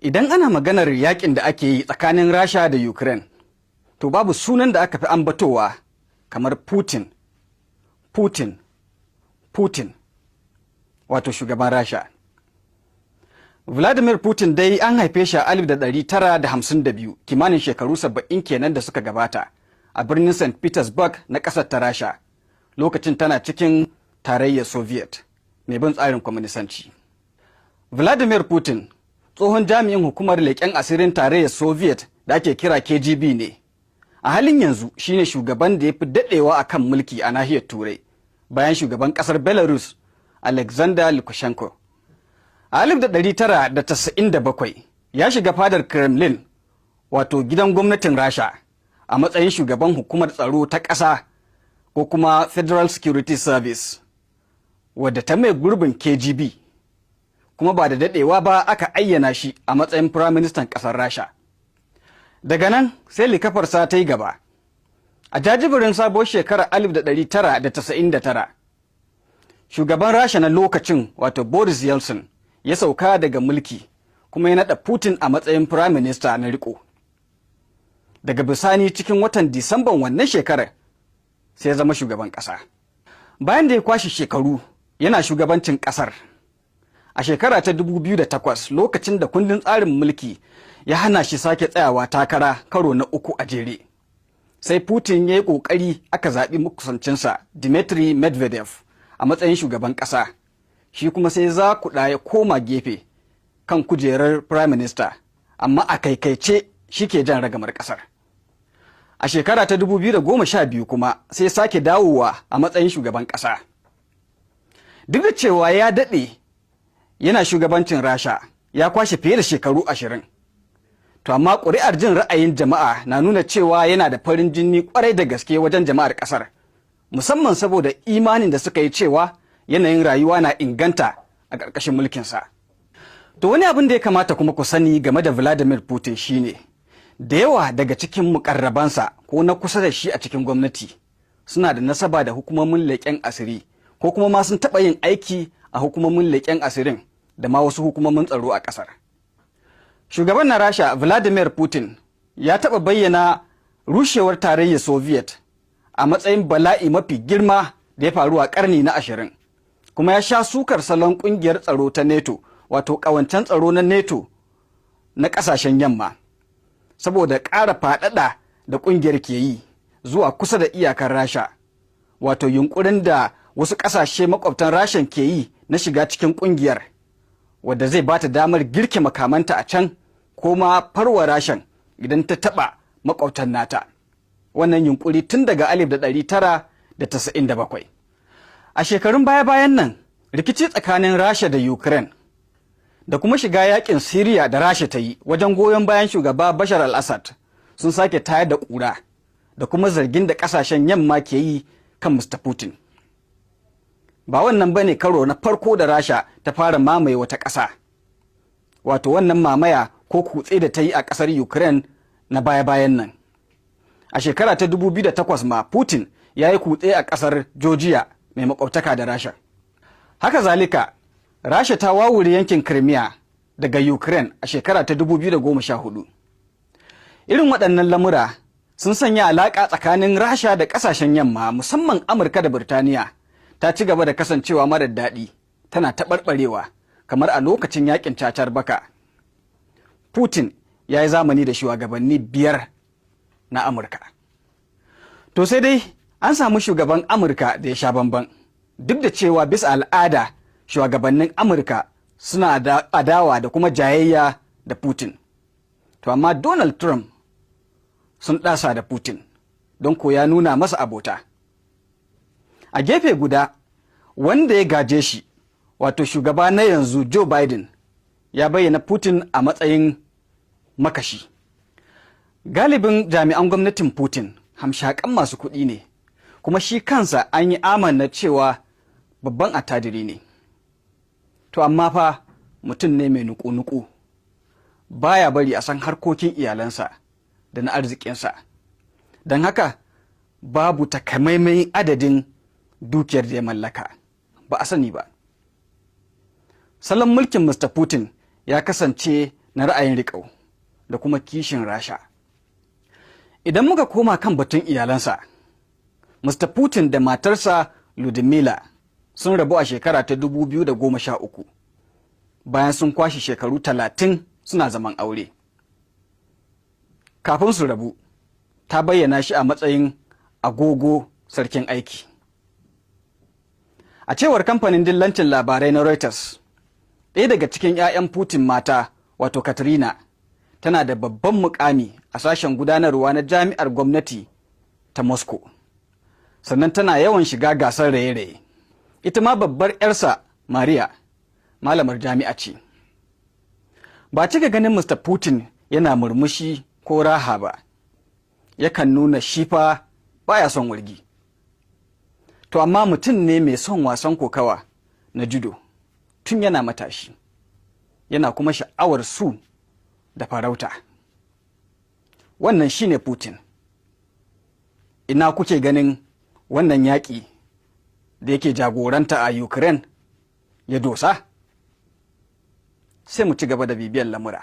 Idan ana maganar yakin da ake yi tsakanin Rasha da Ukraine, to babu sunan da aka fi ambatowa kamar Putin, wato shugaban Rasha. Vladimir Putin dai an haife shi a 1952, kimanin shekaru 70 kenan da suka gabata, a birnin St. Petersburg na ƙasar ta Rasha, lokacin tana cikin tarayyar Soviet mai bin tsarin kwaminisanci. Vladimir Putin tsohon jami'in hukumar leƙen asirin tarayyar Soviet da ake kira KGB ne. A halin yanzu shine shugaban da ya fi daɗewa a kan mulki a nahiyar Turai, bayan shugaban ƙasar Belarus Alexander Lukashenko. A 1997 ya shiga fadar Kremlin, wato gidan gwamnatin Rasha, a matsayin shugaban hukumar tsaro ta ƙasa ko kuma Federal Security Service, wadda ta mai gurbin KGB, kuma ba da daɗewa ba aka ayyana shi a matsayin firaministan ƙasar Rasha. Daga nan sai likafarsa ta yi gaba. A jajibirin sabuwar shekarar 1999, shugaban Rasha na lokacin, wato Boris Yeltsin, ya sauka daga mulki kuma ya naɗa Putin a matsayin firaminista na riko. Daga bisani cikin watan Disamban wannan shekarar sai ya zama shugaban ƙasa. Bayan da ya kwashe shekaru yana shugabancin ƙasar, a shekara ta 2008 lokacin da kundin tsarin mulki ya hana shi sake tsayawa takara karo na 3 a jere, sai Putin ya yi ƙoƙari aka zaɓi makusancinsa Dmitry Medvedev a matsayin shugaban ƙasa, shi kuma sai zakuɗa ya koma gefe kan kujerar Prime Minister, amma a kaikaice shi ke jan ragamar ƙasar. A shekara ta 2012 kuma sai sake dawowa a matsayin shugaban ƙasa. Duk da cewa ya daɗe yana shugabancin Rasha, ya kwashe fiye da shekaru 20. To amma ƙuri'ar jin ra'ayin jama'a na nuna cewa yana da farin jini ƙwarai da gaske wajen jama'ar ƙasar, musamman saboda imanin da suka yi cewa yanayin rayuwa na inganta a ƙarƙashin mulkinsa. To wani abin da ya kamata kuma ku sani game da Vladimir Putin shine, da yawa daga cikin muƙarrabansa ko na kusa da shi a cikin gwamnati suna da nasaba da hukumomin leƙen asiri, ko kuma ma sun taɓa yin aiki a hukumomin leƙen asirin da ma wasu hukumomin tsaro a ƙasar. Shugaban na Rasha Vladimir Putin ya taɓa bayyana rushewar tarayyar Soviet a matsayin bala'i mafi girma da ya faru a ƙarni na 20, kuma ya sha sukar salon ƙungiyar tsaro ta NATO, wato ƙawancen tsaro na NATO na ƙasashen yamma, saboda ƙara faɗaɗa da ƙungiyar ke yi zuwa kusa da iyakar Rasha, wato yunƙurin da wasu ƙasashe makwabtan Rashan ke yi na shiga cikin ƙungiyar, wadda zai bata damar girke makamanta a can ko ma farwa Rashan idan ta taɓa makwabtan nata. Wannan yunƙuri tun daga 1997. A shekarun baya-bayan nan, rikici tsakanin Rasha da Ukraine da kuma shiga yakin Siriya da Rasha ta yi wajen goyon bayan shugaba Bashar al-Assad sun sake tayar da ƙura da kuma zargin da ƙasashen yamma ke yi kan Mr. Putin. Ba wannan bane karo na farko da Rasha ta fara mamaye wata ƙasa, wato wannan mamaya ko kutse da ta yi a ƙasar Ukraine na baya-bayan nan. A shekara ta 2008 ma Putin ya yi kutse a ƙasar Georgia mai makwabtaka da Rasha. Haka zalika, Rasha ta wawure yankin Crimea daga Ukraine a shekara ta 2014. Irin waɗannan lamura sun sanya alaƙa tsakanin Rasha da ƙasashen yamma, musamman Amurka da Birtaniya, ta ci gaba da kasancewa marar daɗi, tana taɓarɓarewa kamar a lokacin yakin cacar baka. Putin ya yi zamani da shugabanni 5 na Amurka. To sai dai an samu shugaban Amurka da ya sha bamban, duk da cewa bisa al'ada shugabannin Amurka suna da adawa da kuma jayayya da Putin. To amma Donald Trump sun ɗasa da Putin, don ko ya nuna masa abota. A gefe guda, wanda ya gaje shi, wato shugaba na yanzu Joe Biden, ya bayyana Putin a matsayin makashi. Galibin jami'an gwamnatin Putin hamshakan masu kuɗi ne, kuma shi kansa an yi amanna cewa babban attajiri ne. To amma fa mutum ne mai nuku-nuku, baya bari a san harkokin iyalansa da na arzikinsa. Don haka babu takamaiman adadin dukiyar da ya mallaka, ba a sani ba. Salon mulkin Mr. Putin ya kasance na ra'ayin riƙau da kuma kishin Rasha. Idan muka koma kan batun iyalansa, Mr. Putin da matarsa Ludmila sun rabu a shekara ta 2013 bayan sun kwashe shekaru 30 suna zaman aure. Kafin su rabu, ta bayyana shi a matsayin agogo sarkin aiki. A cewar kamfanin dillancin labarai na Reuters, ɗaya daga cikin 'ya'yan Putin mata, wato Katrina, tana da babban mukami a sashen gudanarwa na jami'ar gwamnati ta Moscow. Sannan tana yawan shiga gasar raye-raye. Ita ma babbar 'yarsa, Maria, malamar jami'a ce. Ba cika ganin Mr. Putin yana murmushi ko raha ba. Yakan nuna shifa baya son wargi. To amma mutum ne mai son wasan kokawa na judo tun yana matashi. Yana kuma sha'awar su da farauta. Wannan shine Putin. Ina kuke ganin wannan yaƙi da yake jagoranta a Ukraine ya dosa? Sai mu ci gaba da bibiyar lamura.